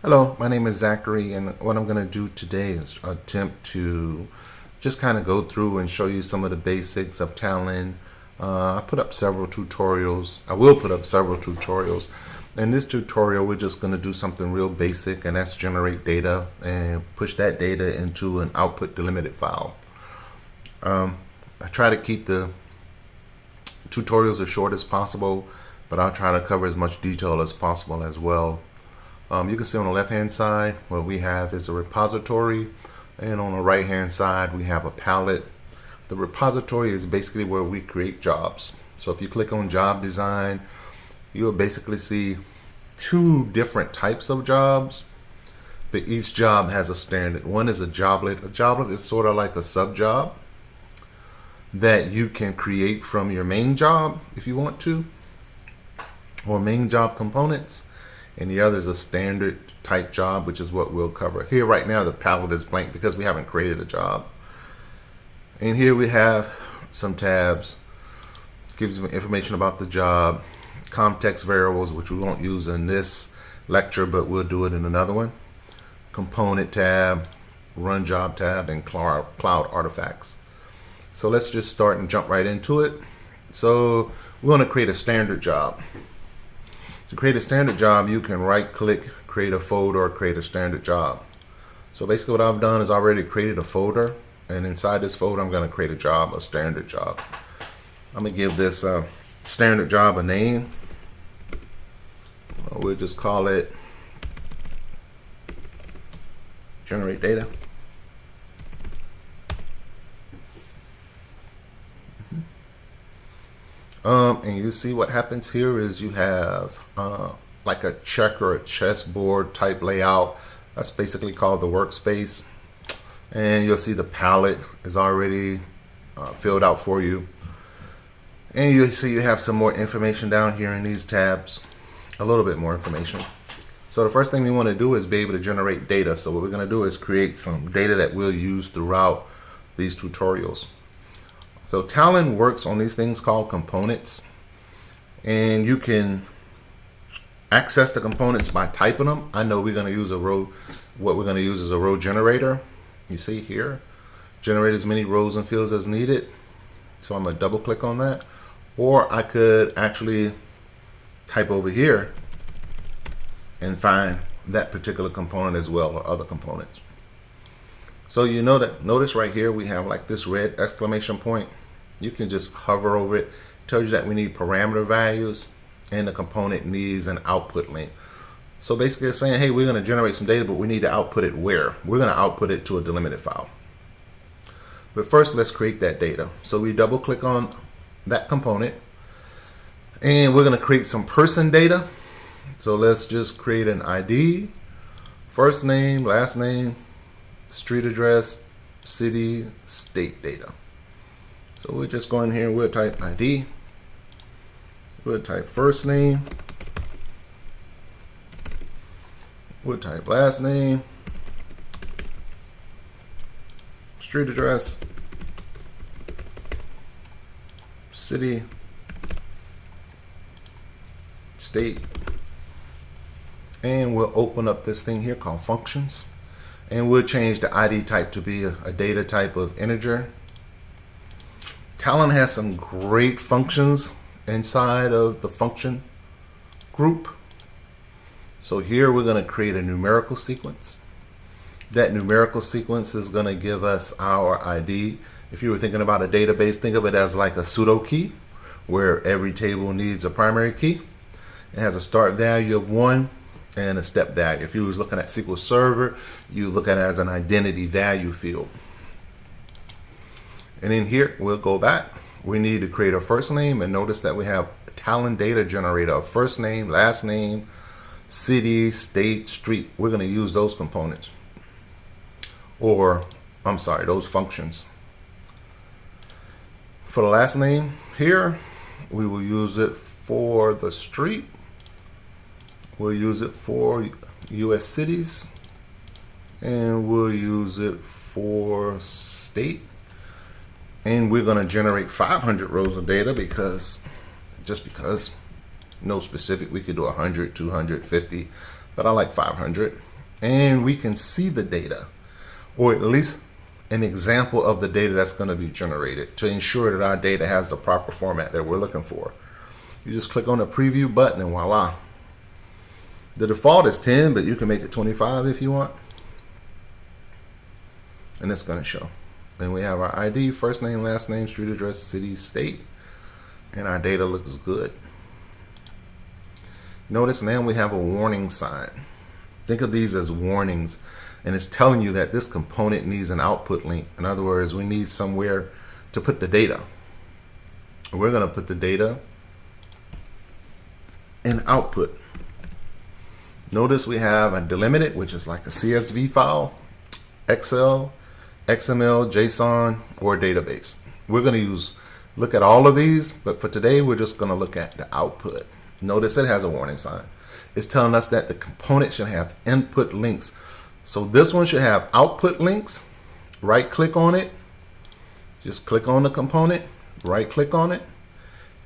Hello, my name is Zachary, and what I'm going to do today is attempt to just kind of go through and show you some of the basics of Talend. I put up several tutorials. I will put up several tutorials. In this tutorial, we're just going to do something real basic, and that's generate data and push that data into an output delimited file. I try to keep the tutorials as short as possible, but I'll try to cover as much detail as possible as well. You can see on the left hand side what we have is a repository, and on the right hand side we have a palette. The repository is basically where we create jobs. So if you click on job design, you'll basically see two different types of jobs, but each job has a standard. One is a joblet. A joblet is sort of like a sub job that you can create from your main job if you want to, or main job components. And the other is a standard type job, which is what we'll cover. Here right now the palette is blank because we haven't created a job. And here we have some tabs. Gives you information about the job, context variables, which we won't use in this lecture, but we'll do it in another one. Component tab, run job tab, and cloud artifacts. So let's just start and jump right into it. So we want to create a standard job. To create a standard job, you can right click, create a folder, or create a standard job. So basically what I've done is already created a folder, and inside this folder I'm going to create a job, a standard job. I'm going to give this standard job a name. We'll just call it generate data. And you see what happens here is you have like a check or a chessboard type layout. That's basically called the workspace. And you'll see the palette is already filled out for you. And you'll see you have some more information down here in these tabs, a little bit more information. So the first thing we want to do is be able to generate data. So what we're going to do is create some data that we'll use throughout these tutorials. So Talend works on these things called components, and you can access the components by typing them. I know we're going to use a row. What we're going to use is a row generator. You see here, generate as many rows and fields as needed. So I'm going to double click on that, or I could actually type over here and find that particular component as well, or other components. So you know that, notice right here we have like this red exclamation point. You can just hover over it. It tells you that we need parameter values, and the component needs an output link. So basically it's saying, hey, we're going to generate some data, but we need to output it where? We're going to output it to a delimited file. But first let's create that data. So we double click on that component, and we're going to create some person data. So let's just create an ID, first name, last name, street address, city, state data. So we'll just go in here and we'll type ID. We'll type first name. We'll type last name, street address, city, state, and we'll open up this thing here called functions. And we'll change the ID type to be a data type of integer. Talend has some great functions inside of the function group. So here we're going to create a numerical sequence. That numerical sequence is going to give us our ID. If you were thinking about a database, think of it as like a pseudo key, where every table needs a primary key. It has a start value of 1 and a step value. If you was looking at SQL Server, you look at it as an identity value field. And in here, we'll go back. We need to create a first name, and notice that we have a Talend data generator of first name, last name, city, state, street. We're going to use those components, or I'm sorry, those functions. For the last name here, we will use it for the street. We'll use it for US cities, and we'll use it for state. And we're going to generate 500 rows of data because no specific. We could do 100, 250, but I like 500. and we can see the data, or at least an example of the data that's going to be generated to ensure that our data has the proper format that we're looking for. You just click on the preview button and voila. The default is 10, but you can make it 25 if you want. And it's going to show. Then we have our ID, first name, last name, street address, city, state, and our data looks good. Notice now we have a warning sign. Think of these as warnings, and it's telling you that this component needs an output link. In other words, we need somewhere to put the data. We're going to put the data in output. Notice we have a delimited, which is like a CSV file, Excel, XML, JSON, or database. We're going to look at all of these, but for today, we're just going to look at the output. Notice it has a warning sign. It's telling us that the component should have input links. So this one should have output links. Right click on it. Just click on the component, right click on it.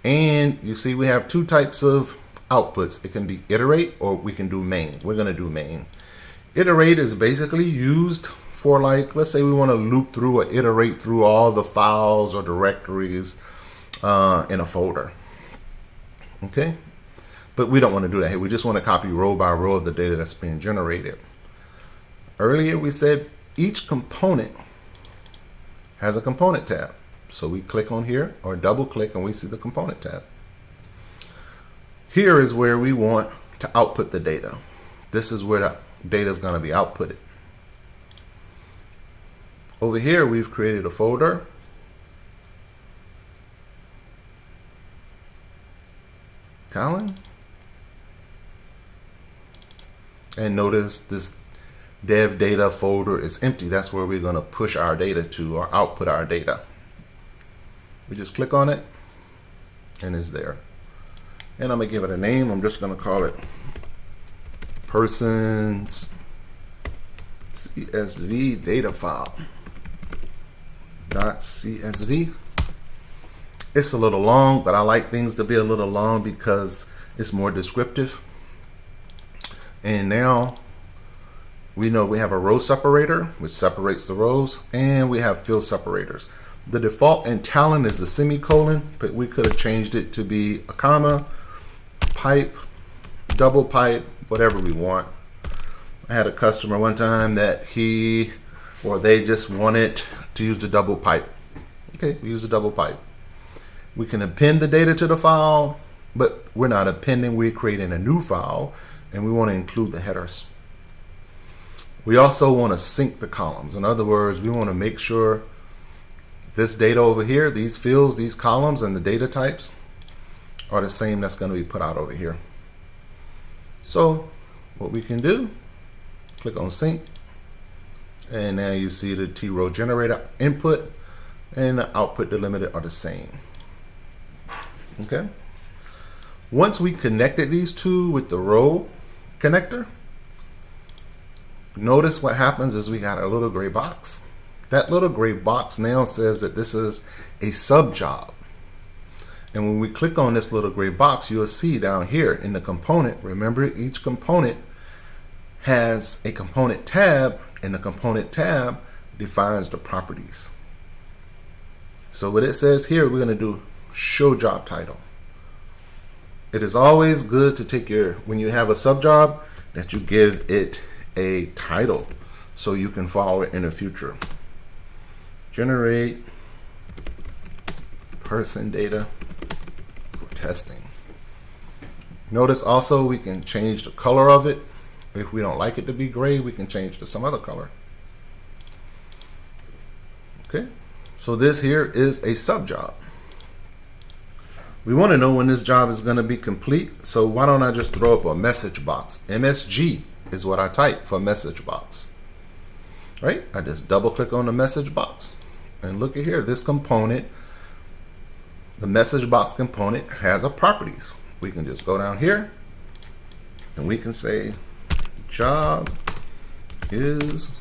And you see we have two types of outputs. It can be iterate or we can do main. We're going to do main. Iterate is basically used for, like, let's say we want to loop through or iterate through all the files or directories in a folder. Okay, but we don't want to do that here. We just want to copy row by row of the data that's being generated. Earlier we said each component has a component tab. So we click on here or double click and we see the component tab. Here is where we want to output the data. This is where the data is going to be outputted. Over here we've created a folder. Talend. And notice this dev data folder is empty. That's where we're going to push our data to or output our data. We just click on it and it's there. And I'm going to give it a name. I'm just going to call it person's CSV data file. .csv. It's a little long, but I like things to be a little long because it's more descriptive. And now we know we have a row separator, which separates the rows, and we have field separators. The default in Talend is a semicolon, but we could have changed it to be a comma, pipe, double pipe, whatever we want. I had a customer one time that they just wanted to use the double pipe. Okay, we use the double pipe. We can append the data to the file, but we're not appending, we're creating a new file, and we want to include the headers. We also want to sync the columns. In other words, we want to make sure this data over here, these fields, these columns, and the data types are the same that's going to be put out over here. So what we can do, click on sync, and now you see the T-row generator input and the output delimited are the same. Okay. Once we connected these two with the row connector, notice what happens is we got a little gray box. That little gray box now says that this is a sub job. And when we click on this little gray box, you'll see down here in the component, remember each component has a component tab, and the component tab defines the properties. So what it says here, we're going to do show job title. It is always good to take when you have a sub job, that you give it a title so you can follow it in the future. Generate person data for testing. Notice also we can change the color of it. If we don't like it to be gray, we can change to some other color. Okay, so this here is a sub job. We want to know when this job is going to be complete, so why don't I just throw up a message box? MSG is what I type for message box. Right? I just double click on the message box, and look at here, this component, the message box component, has a properties. We can just go down here and we can say job is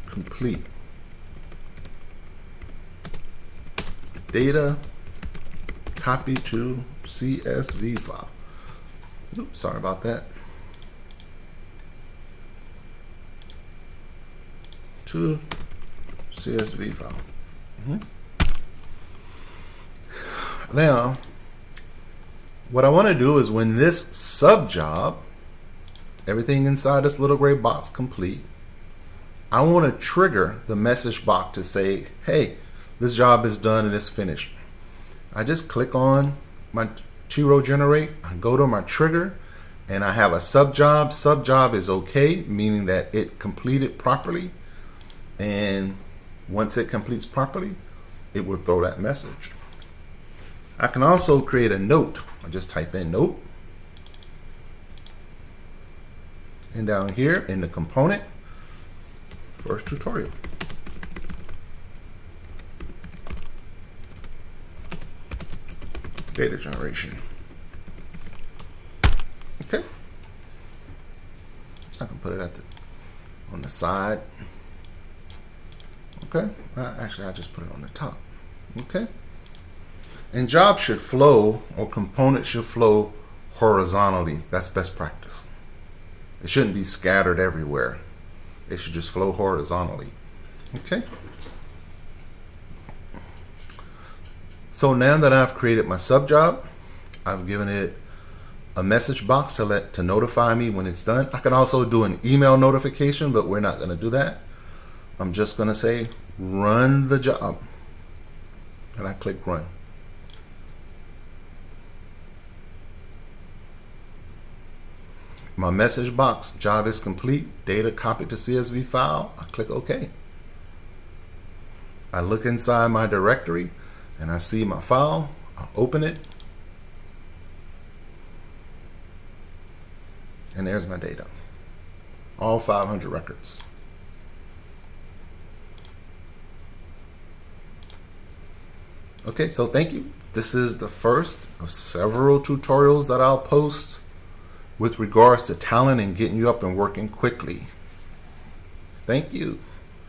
complete. Data copy to CSV file. Oops, sorry about that. to CSV file. Now, what I want to do is when this sub job, everything inside this little gray box complete, I want to trigger the message box to say, hey, this job is done and it's finished. I just click on my two-row generate, I go to my trigger, and I have a sub job. Sub job is okay, meaning that it completed properly. And once it completes properly, it will throw that message. I can also create a note. I just type in note. And down here in the component, first tutorial. Data generation. Okay. I can put it on the side. Okay. Actually, I just put it on the top. Okay. And jobs should flow, or components should flow horizontally. That's best practice. It shouldn't be scattered everywhere. It should just flow horizontally. Okay. So now that I've created my sub job, I've given it a message box to notify me when it's done. I can also do an email notification, but we're not going to do that. I'm just going to say run the job, and I click run. My message box job is complete. Data copied to CSV file. I click OK. I look inside my directory and I see my file. I'll open it. And there's my data. All 500 records. Okay, so thank you. This is the first of several tutorials that I'll post with regards to Talend and getting you up and working quickly. Thank you.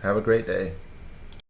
Have a great day.